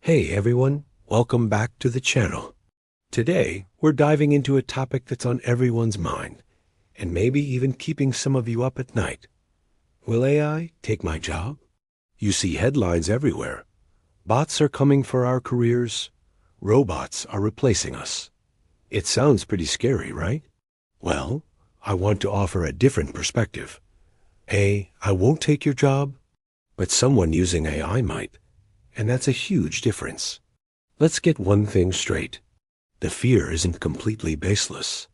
Hey everyone, welcome back to the channel. Today, we're diving into a topic that's on everyone's mind, and maybe even keeping some of you up at night. Will AI take my job? You see headlines everywhere. Bots are coming for our careers. Robots are replacing us. It sounds pretty scary, right? Well, I want to offer a different perspective. I won't take your job, but someone using AI might. And that's a huge difference. Let's get one thing straight. The fear isn't completely baseless.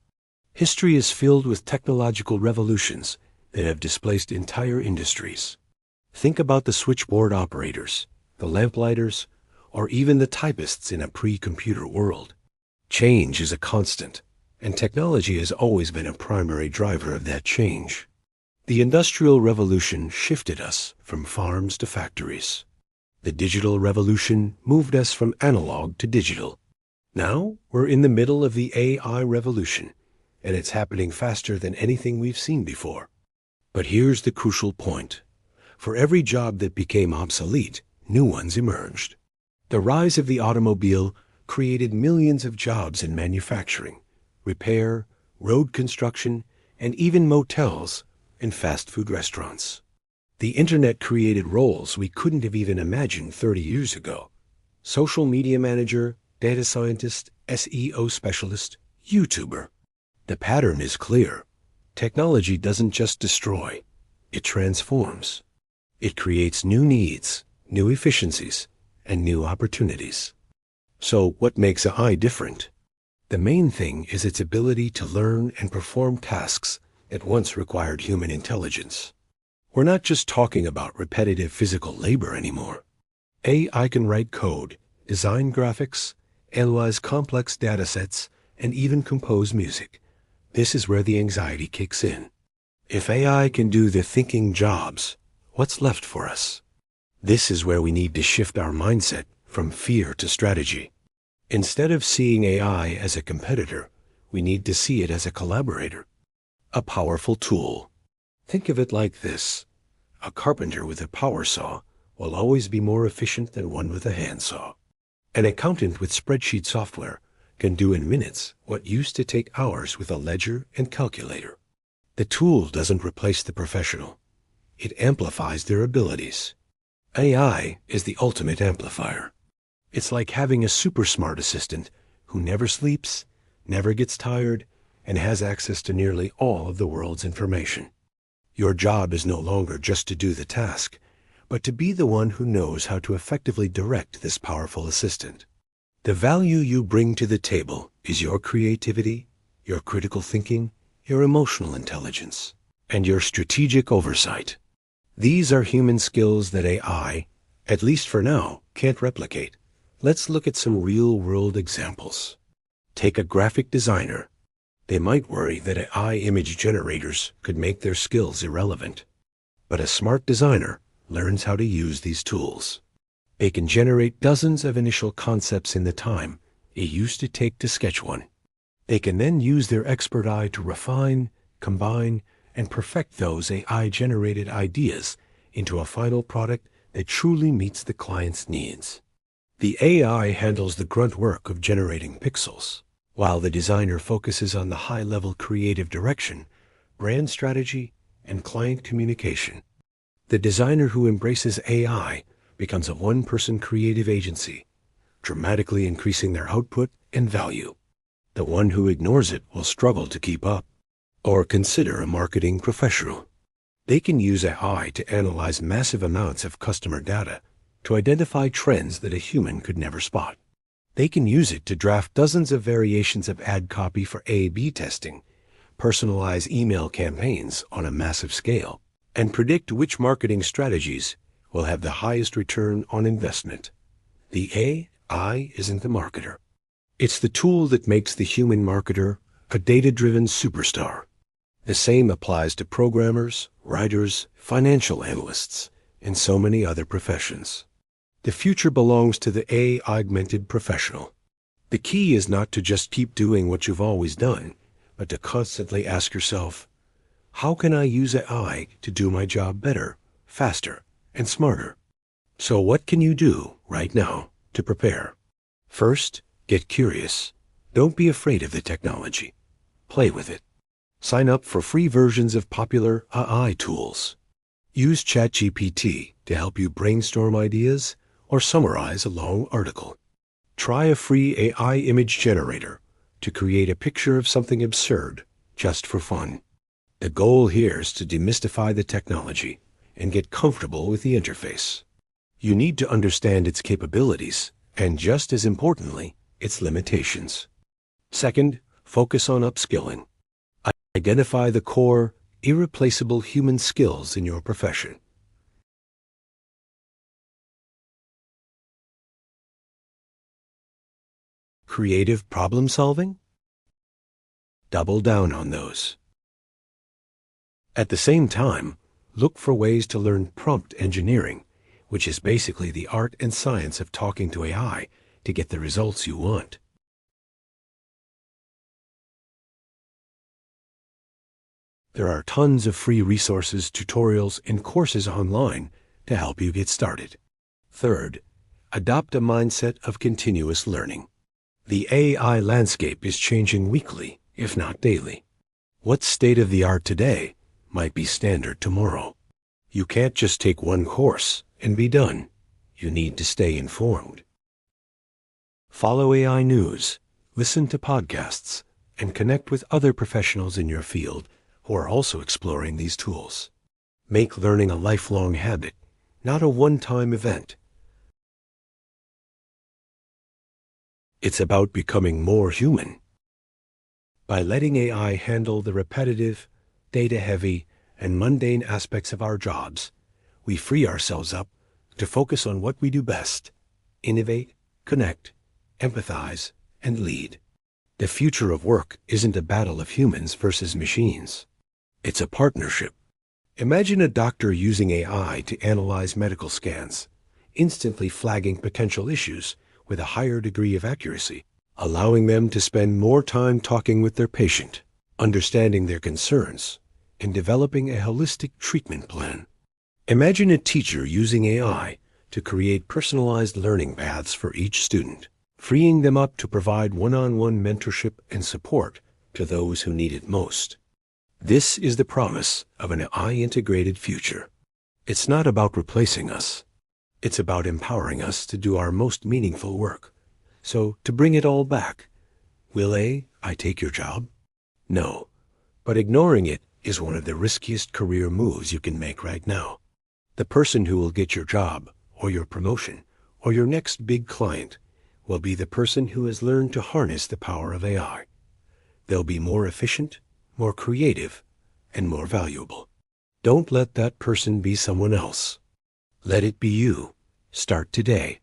History is filled with technological revolutions that have displaced entire industries. Think about the switchboard operators, the lamplighters, or even the typists in a pre-computer world. Change is a constant, and technology has always been a primary driver of that change. The Industrial Revolution shifted us from farms to factories. The digital revolution moved us from analog to digital. Now we're in the middle of the AI revolution, and it's happening faster than anything we've seen before. But here's the crucial point. For every job that became obsolete, new ones emerged. The rise of the automobile created millions of jobs in manufacturing, repair, road construction, and even motels and fast food restaurants. The internet created roles we couldn't have even imagined 30 years ago. Social media manager, data scientist, SEO specialist, YouTuber. The pattern is clear. Technology doesn't just destroy, it transforms. It creates new needs, new efficiencies, and new opportunities. So what makes AI different? The main thing is its ability to learn and perform tasks that once required human intelligence. We're not just talking about repetitive physical labor anymore. AI can write code, design graphics, analyze complex data sets, and even compose music. This is where the anxiety kicks in. If AI can do the thinking jobs, what's left for us? This is where we need to shift our mindset from fear to strategy. Instead of seeing AI as a competitor, we need to see it as a collaborator, a powerful tool. Think of it like this. A carpenter with a power saw will always be more efficient than one with a handsaw. An accountant with spreadsheet software can do in minutes what used to take hours with a ledger and calculator. The tool doesn't replace the professional. It amplifies their abilities. AI is the ultimate amplifier. It's like having a super smart assistant who never sleeps, never gets tired, and has access to nearly all of the world's information. Your job is no longer just to do the task, but to be the one who knows how to effectively direct this powerful assistant. The value you bring to the table is your creativity, your critical thinking, your emotional intelligence, and your strategic oversight. These are human skills that AI, at least for now, can't replicate. Let's look at some real-world examples. Take a graphic designer. They might worry that AI image generators could make their skills irrelevant. But a smart designer learns how to use these tools. They can generate dozens of initial concepts in the time it used to take to sketch one. They can then use their expert eye to refine, combine, and perfect those AI-generated ideas into a final product that truly meets the client's needs. The AI handles the grunt work of generating pixels, while the designer focuses on the high-level creative direction, brand strategy, and client communication. The designer who embraces AI becomes a one-person creative agency, dramatically increasing their output and value. The one who ignores it will struggle to keep up. Or consider a marketing professional. They can use AI to analyze massive amounts of customer data to identify trends that a human could never spot. They can use it to draft dozens of variations of ad copy for A/B testing, personalize email campaigns on a massive scale, and predict which marketing strategies will have the highest return on investment. The AI isn't the marketer. It's the tool that makes the human marketer a data-driven superstar. The same applies to programmers, writers, financial analysts, and so many other professions. The future belongs to the AI-augmented professional. The key is not to just keep doing what you've always done, but to constantly ask yourself, how can I use AI to do my job better, faster, and smarter? So what can you do right now? to prepare. First, get curious. Don't be afraid of the technology. Play with it. Sign up for free versions of popular AI tools. Use ChatGPT to help you brainstorm ideas or summarize a long article. Try a free AI image generator to create a picture of something absurd just for fun. The goal here is to demystify the technology and get comfortable with the interface. You need to understand its capabilities and, just as importantly, its limitations. Second, focus on upskilling. Identify the core, irreplaceable human skills in your profession. Creative problem solving? Double down on those. At the same time, look for ways to learn prompt engineering, which is basically the art and science of talking to AI to get the results you want. There are tons of free resources, tutorials, and courses online to help you get started. Third, adopt a mindset of continuous learning. The AI landscape is changing weekly, if not daily. What's state-of-the-art today might be standard tomorrow. You can't just take one course and be done. You need to stay informed. Follow AI news, listen to podcasts, and connect with other professionals in your field who are also exploring these tools. Make learning a lifelong habit, not a one-time event. It's about becoming more human. By letting AI handle the repetitive, data-heavy, and mundane aspects of our jobs, we free ourselves up to focus on what we do best: innovate, connect, empathize, and lead. The future of work isn't a battle of humans versus machines. It's a partnership. Imagine a doctor using AI to analyze medical scans, instantly flagging potential issues with a higher degree of accuracy, allowing them to spend more time talking with their patient, understanding their concerns, and developing a holistic treatment plan. Imagine a teacher using AI to create personalized learning paths for each student, freeing them up to provide one-on-one mentorship and support to those who need it most. This is the promise of an AI-integrated future. It's not about replacing us. It's about empowering us to do our most meaningful work. So, to bring it all back, will AI take your job? No, but ignoring it is one of the riskiest career moves you can make right now. The person who will get your job, or your promotion, or your next big client will be the person who has learned to harness the power of AI. They'll be more efficient, more creative, and more valuable. Don't let that person be someone else. Let it be you. Start today.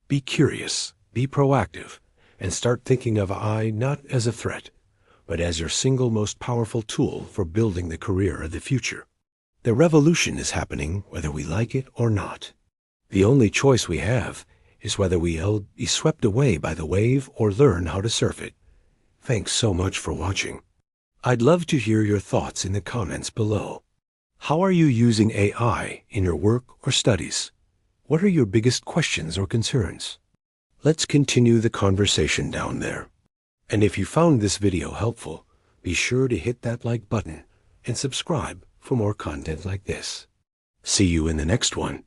Be curious, be proactive, and start thinking of AI not as a threat, but as your single most powerful tool for building the career of the future. The revolution is happening whether we like it or not. The only choice we have is whether we'll be swept away by the wave or learn how to surf it. Thanks so much for watching. I'd love to hear your thoughts in the comments below. How are you using AI in your work or studies? What are your biggest questions or concerns? Let's continue the conversation down there. And if you found this video helpful, be sure to hit that like button and subscribe for more content like this. See you in the next one.